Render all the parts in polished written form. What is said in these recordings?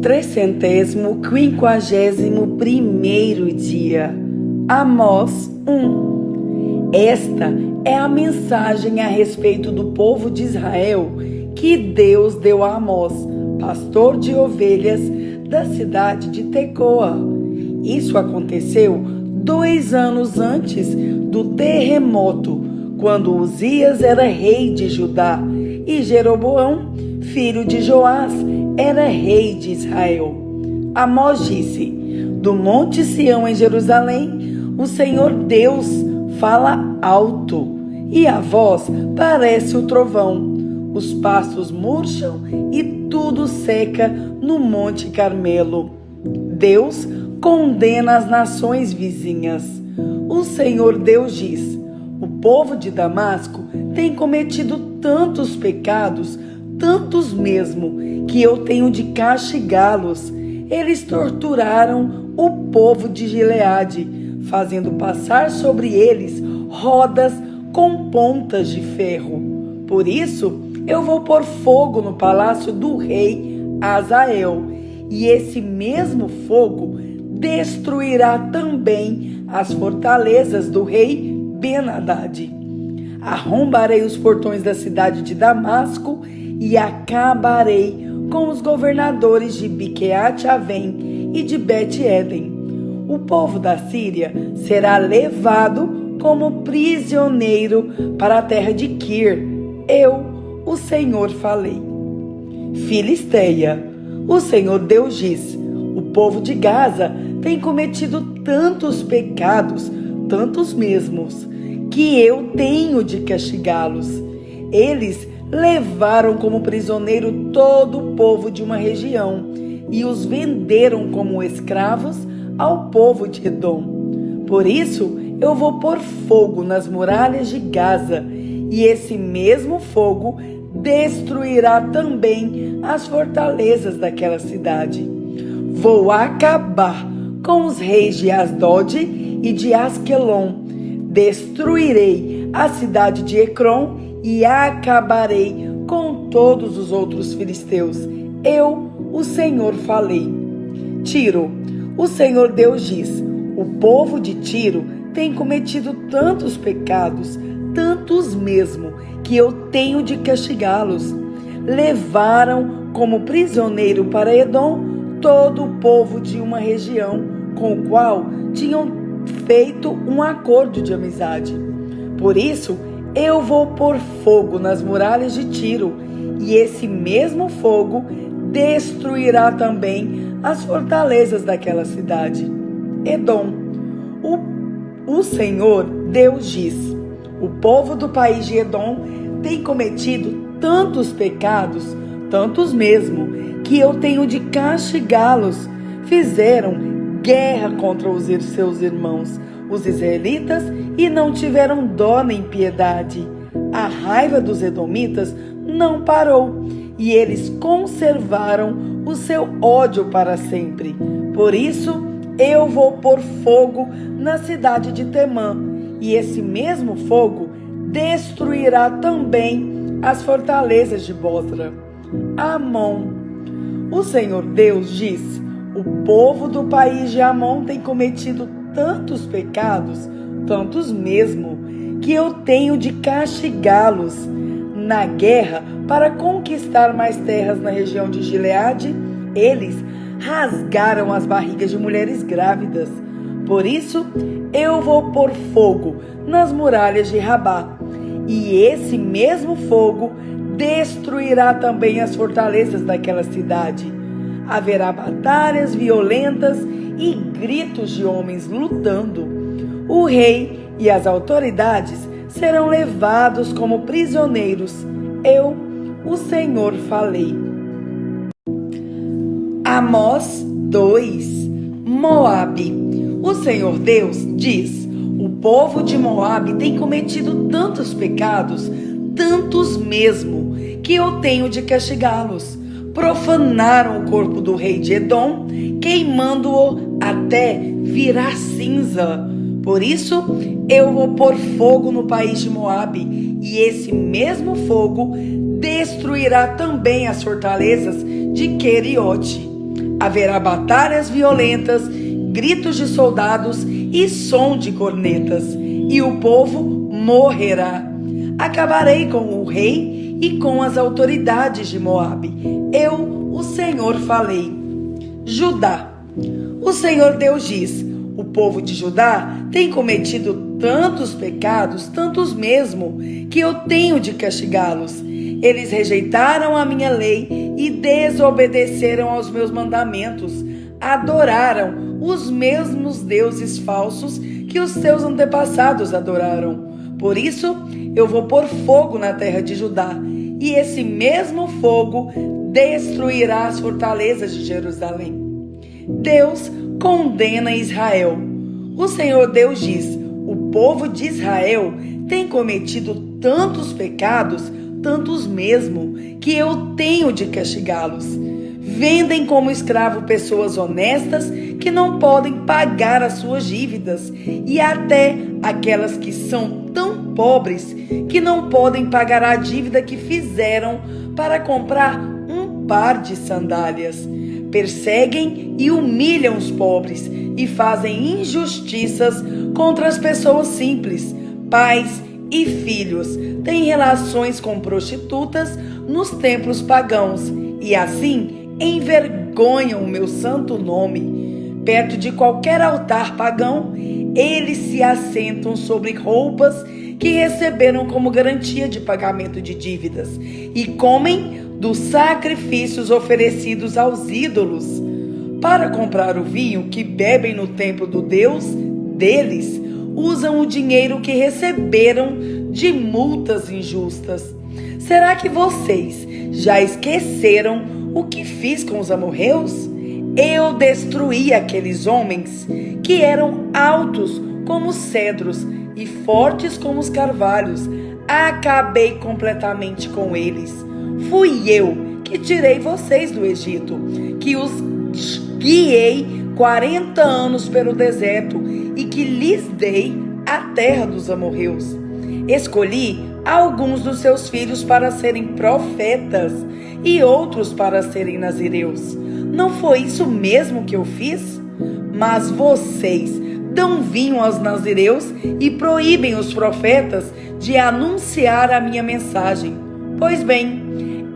351º dia. Amós 1. Esta é a mensagem a respeito do povo de Israel que Deus deu a Amós, pastor de ovelhas da cidade de Tecoa. Isso aconteceu 2 anos antes do terremoto, quando Uzias era rei de Judá e Jeroboão, filho de Joás, era rei de Israel. Amós disse: do monte Sião em Jerusalém, o Senhor Deus fala alto, e a voz parece o trovão. Os pastos murcham e tudo seca no Monte Carmelo. Deus condena as nações vizinhas. O Senhor Deus diz: o povo de Damasco tem cometido tantos pecados, tantos mesmo, que eu tenho de castigá-los. Eles torturaram o povo de Gileade, fazendo passar sobre eles rodas com pontas de ferro. Por isso, eu vou pôr fogo no palácio do rei Azael, e esse mesmo fogo destruirá também as fortalezas do rei Ben-Hadad. Arrombarei os portões da cidade de Damasco e acabarei com os governadores de Biqueate-Avém e de Bet-Eden. O povo da Síria será levado como prisioneiro para a terra de Quir. Eu, o Senhor, falei. Filisteia, o Senhor Deus diz: o povo de Gaza tem cometido tantos pecados, tantos mesmos, que eu tenho de castigá-los. Eles levaram como prisioneiro todo o povo de uma região e os venderam como escravos ao povo de Edom. Por isso, eu vou pôr fogo nas muralhas de Gaza, e esse mesmo fogo destruirá também as fortalezas daquela cidade. Vou acabar com os reis de Asdod e de Asquelon. Destruirei a cidade de Ecrom e acabarei com todos os outros filisteus. Eu, o Senhor, falei. Tiro, o Senhor Deus diz: o povo de Tiro tem cometido tantos pecados, tantos mesmo, que eu tenho de castigá-los. Levaram como prisioneiro para Edom todo o povo de uma região com o qual tinham feito um acordo de amizade. Por isso, eu vou pôr fogo nas muralhas de Tiro, e esse mesmo fogo destruirá também as fortalezas daquela cidade. Edom, o Senhor Deus diz: o povo do país de Edom tem cometido tantos pecados, tantos mesmo, que eu tenho de castigá-los. Fizeram guerra contra os seus irmãos, os israelitas, e não tiveram dó nem piedade. A raiva dos edomitas não parou, e eles conservaram o seu ódio para sempre. Por isso, eu vou pôr fogo na cidade de Temã, e esse mesmo fogo destruirá também as fortalezas de Bosra. Amon, o Senhor Deus diz: o povo do país de Amon tem cometido tantos pecados, tantos mesmo, que eu tenho de castigá-los. Na guerra para conquistar mais terras na região de Gileade, eles rasgaram as barrigas de mulheres grávidas. Por isso, eu vou pôr fogo nas muralhas de Rabá, e esse mesmo fogo destruirá também as fortalezas daquela cidade. Haverá batalhas violentas e gritos de homens lutando. O rei e as autoridades serão levados como prisioneiros. Eu, o Senhor, falei. Amós 2. Moabe. O Senhor Deus diz: o povo de Moabe tem cometido tantos pecados, tantos mesmo, que eu tenho de castigá-los. Profanaram o corpo do rei de Edom, queimando-o até virar cinza. Por isso, eu vou pôr fogo no país de Moabe, e esse mesmo fogo destruirá também as fortalezas de Queriote. Haverá batalhas violentas, gritos de soldados e som de cornetas, e o povo morrerá. Acabarei com o rei e com as autoridades de Moabe. Eu, o Senhor, falei. Judá. O Senhor Deus diz: o povo de Judá tem cometido tantos pecados, tantos mesmo, que eu tenho de castigá-los. Eles rejeitaram a minha lei e desobedeceram aos meus mandamentos. Adoraram os mesmos deuses falsos que os seus antepassados adoraram. Por isso, eu vou pôr fogo na terra de Judá, e esse mesmo fogo destruirá as fortalezas de Jerusalém. Deus condena Israel. O Senhor Deus diz: o povo de Israel tem cometido tantos pecados, tantos mesmo, que eu tenho de castigá-los. Vendem como escravo pessoas honestas que não podem pagar as suas dívidas, e até aquelas que são tão pobres que não podem pagar a dívida que fizeram para comprar um par de sandálias. Perseguem e humilham os pobres e fazem injustiças contra as pessoas simples. Pais e filhos têm relações com prostitutas nos templos pagãos e assim envergonham o meu santo nome. Perto de qualquer altar pagão, eles se assentam sobre roupas que receberam como garantia de pagamento de dívidas e comem dos sacrifícios oferecidos aos ídolos. Para comprar o vinho que bebem no templo do Deus deles, usam o dinheiro que receberam de multas injustas. Será que vocês já esqueceram o que fiz com os amorreus? Eu destruí aqueles homens que eram altos como os cedros e fortes como os carvalhos. Acabei completamente com eles. Fui eu que tirei vocês do Egito, que os guiei 40 anos pelo deserto e que lhes dei a terra dos amorreus. Escolhi alguns dos seus filhos para serem profetas e outros para serem nazireus. Não foi isso mesmo que eu fiz? Mas vocês dão vinho aos nazireus e proíbem os profetas de anunciar a minha mensagem. Pois bem,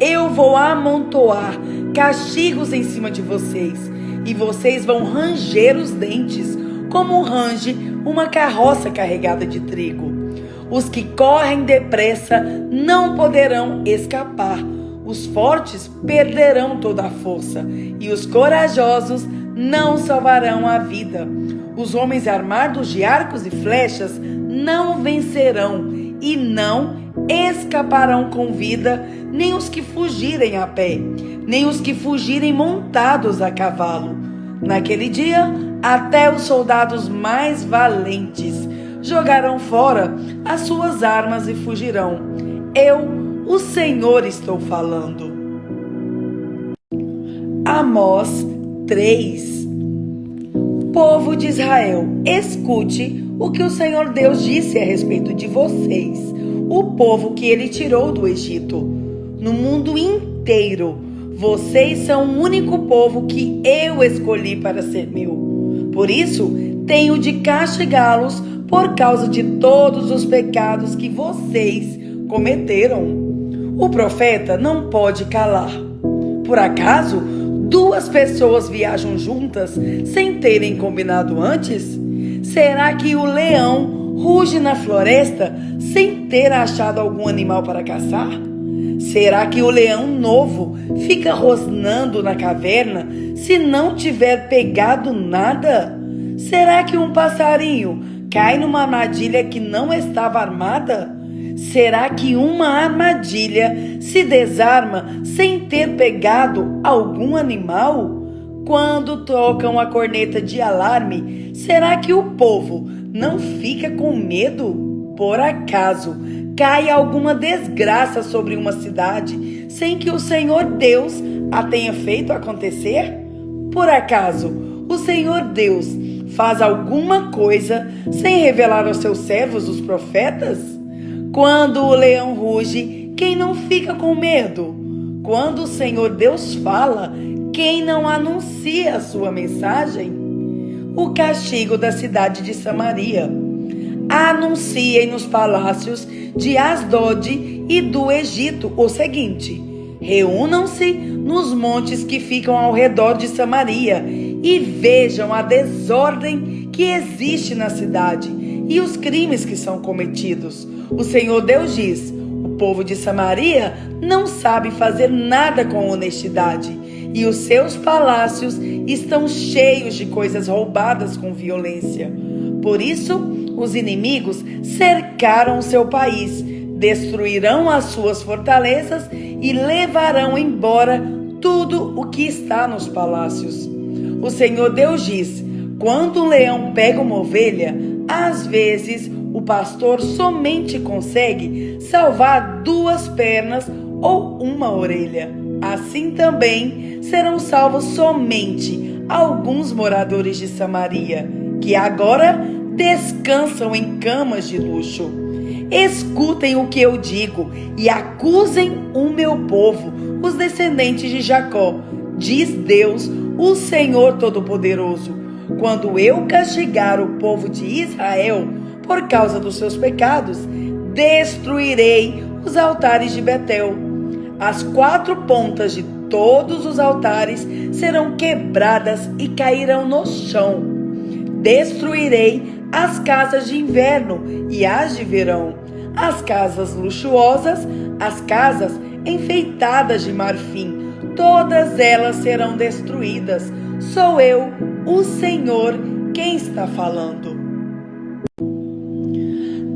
eu vou amontoar castigos em cima de vocês, e vocês vão ranger os dentes, como range uma carroça carregada de trigo. Os que correm depressa não poderão escapar. Os fortes perderão toda a força, e os corajosos não salvarão a vida. Os homens armados de arcos e flechas não vencerão, e não escaparão com vida, nem os que fugirem a pé, nem os que fugirem montados a cavalo. Naquele dia, até os soldados mais valentes jogarão fora as suas armas e fugirão. Eu, o Senhor, estou falando. Amós 3. Povo de Israel, escute o que o Senhor Deus disse a respeito de vocês, o povo que ele tirou do Egito. No mundo inteiro, vocês são o único povo que eu escolhi para ser meu. Por isso, tenho de castigá-los por causa de todos os pecados que vocês cometeram. O profeta não pode calar. Por acaso, duas pessoas viajam juntas sem terem combinado antes? Será que o leão ruge na floresta sem ter achado algum animal para caçar? Será que o leão novo fica rosnando na caverna se não tiver pegado nada? Será que um passarinho cai numa armadilha que não estava armada? Será que uma armadilha se desarma sem ter pegado algum animal? Quando tocam a corneta de alarme, será que o povo não fica com medo? Por acaso cai alguma desgraça sobre uma cidade sem que o Senhor Deus a tenha feito acontecer? Por acaso o Senhor Deus faz alguma coisa sem revelar aos seus servos, os profetas? Quando o leão ruge, quem não fica com medo? Quando o Senhor Deus fala, quem não anuncia a sua mensagem? O castigo da cidade de Samaria. Anunciem nos palácios de Asdod e do Egito o seguinte: reúnam-se nos montes que ficam ao redor de Samaria e vejam a desordem que existe na cidade e os crimes que são cometidos. O Senhor Deus diz: o povo de Samaria não sabe fazer nada com honestidade e os seus palácios estão cheios de coisas roubadas com violência. Por isso, os inimigos cercaram o seu país, destruirão as suas fortalezas e levarão embora tudo o que está nos palácios. O Senhor Deus diz: quando um leão pega uma ovelha, às vezes o pastor somente consegue salvar 2 pernas ou uma orelha. Assim também serão salvos somente alguns moradores de Samaria, que agora descansam em camas de luxo. Escutem o que eu digo e acusem o meu povo, os descendentes de Jacó, diz Deus, o Senhor Todo-Poderoso. Quando eu castigar o povo de Israel por causa dos seus pecados, destruirei os altares de Betel. As 4 pontas de todos os altares serão quebradas e cairão no chão. Destruirei as casas de inverno e as de verão, as casas luxuosas, as casas enfeitadas de marfim, todas elas serão destruídas. Sou eu, o Senhor, quem está falando.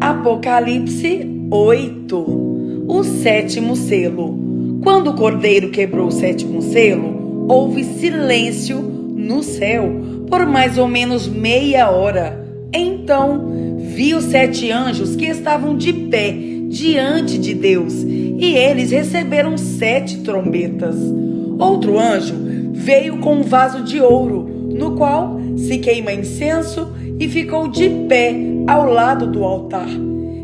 Apocalipse 8. O 7º selo. Quando o cordeiro quebrou o 7º selo, houve silêncio no céu por mais ou menos meia hora. Então vi os 7 anjos que estavam de pé diante de Deus, e eles receberam 7 trombetas. Outro anjo veio com um vaso de ouro, no qual se queima incenso, e ficou de pé ao lado do altar.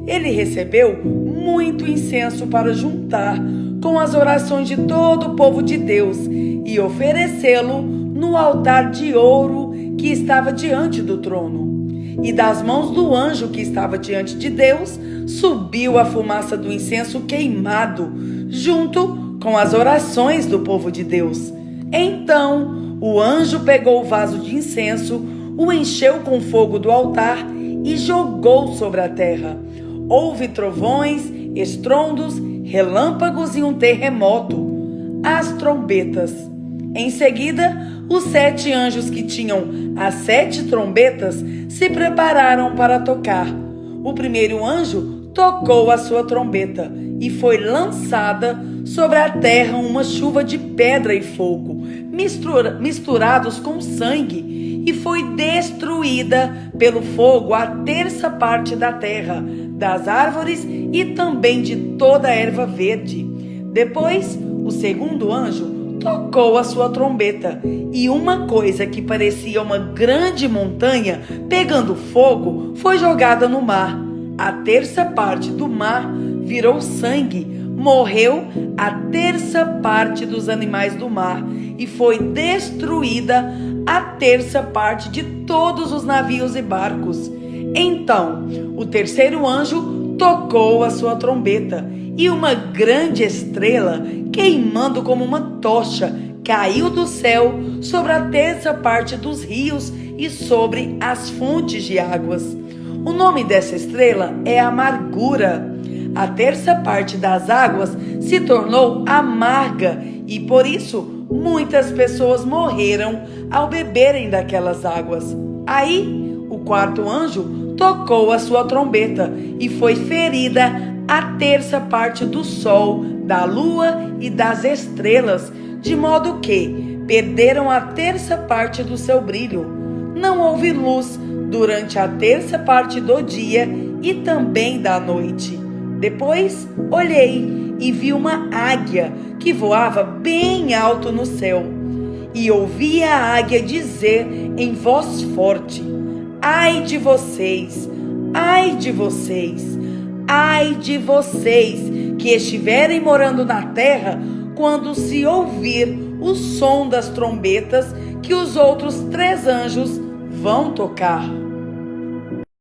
Ele recebeu muito incenso para juntar com as orações de todo o povo de Deus e oferecê-lo no altar de ouro que estava diante do trono. E das mãos do anjo que estava diante de Deus subiu a fumaça do incenso queimado, junto com as orações do povo de Deus. Então o anjo pegou o vaso de incenso, o encheu com fogo do altar e jogou sobre a terra. Houve trovões, estrondos, relâmpagos e um terremoto. As trombetas. Em seguida, os 7 anjos que tinham as 7 trombetas se prepararam para tocar. O primeiro anjo tocou a sua trombeta e foi lançada sobre a terra uma chuva de pedra e fogo, misturados com sangue, e foi destruída pelo fogo a 1/3 parte da terra, das árvores e também de toda a erva verde. Depois, o segundo anjo tocou a sua trombeta, e uma coisa que parecia uma grande montanha pegando fogo foi jogada no mar. A 1/3 parte do mar virou sangue, morreu a 1/3 parte dos animais do mar, e foi destruída a 1/3 parte de todos os navios e barcos. Então, o terceiro anjo tocou a sua trombeta, e uma grande estrela, queimando como uma tocha, caiu do céu sobre a 1/3 parte dos rios e sobre as fontes de águas. O nome dessa estrela é Amargura. A 1/3 parte das águas se tornou amarga, e por isso muitas pessoas morreram ao beberem daquelas águas. Aí o quarto anjo tocou a sua trombeta, e foi ferida a 1/3 parte do sol, da lua e das estrelas, de modo que perderam a 1/3 parte do seu brilho. Não houve luz durante a 1/3 parte do dia e também da noite. Depois olhei e vi uma águia que voava bem alto no céu, e ouvi a águia dizer em voz forte: ai de vocês, ai de vocês, ai de vocês que estiverem morando na terra, quando se ouvir o som das trombetas que os outros 3 anjos vão tocar.